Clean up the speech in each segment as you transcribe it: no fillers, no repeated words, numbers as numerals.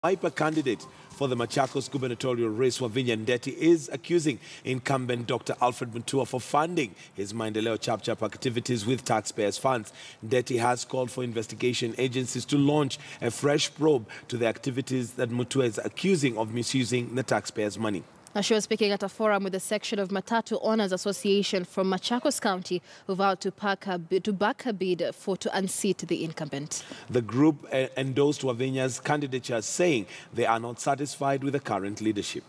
Hyper candidate for the Machakos Gubernatorial race, Wavinya Ndeti, is accusing incumbent Dr. Alfred Mutua for funding his Maendeleo Chap-Chap activities with taxpayers' funds. Ndeti has called for investigation agencies to launch a fresh probe to the activities that Mutua is accusing of misusing the taxpayers' money. Now, she was speaking at a forum with a section of Matatu Owners Association from Machakos County who vowed to back her bid to unseat the incumbent. The group endorsed Wavinya's candidature, saying they are not satisfied with the current leadership.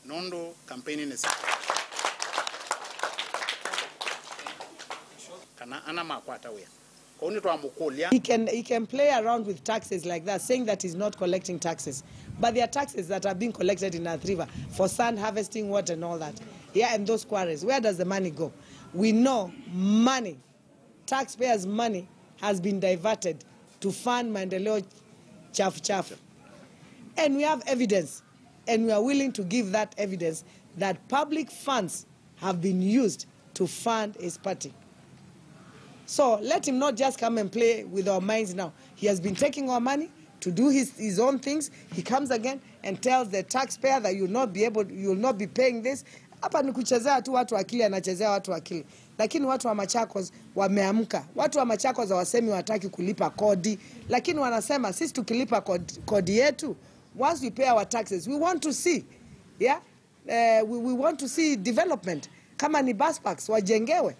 Nondo campaigning is he can play around with taxes like that, saying that he's not collecting taxes, but there are taxes that are being collected in Athi River for sand harvesting, water and all that. Yeah, and those quarries, where does the money go? We know money, taxpayers' money, has been diverted to fund Maendeleo Chap-Chap, and we have evidence. And we are willing to give that evidence that public funds have been used to fund his party. So let him not just come and play with our minds now. He has been taking our money to do his own things. He comes again and tells the taxpayer that you will not be paying this. Hapa ni kuchezea tu watu akili, anachezea watu akili. Lakini watu wa Machakos wameamka. Watu wa Machakos hawasemi wataki kulipa kodi, lakini wanasema sisi tukilipa kodi yetu, once we pay our taxes, we want to see, we want to see development. Kama ni bus parks wajengewe.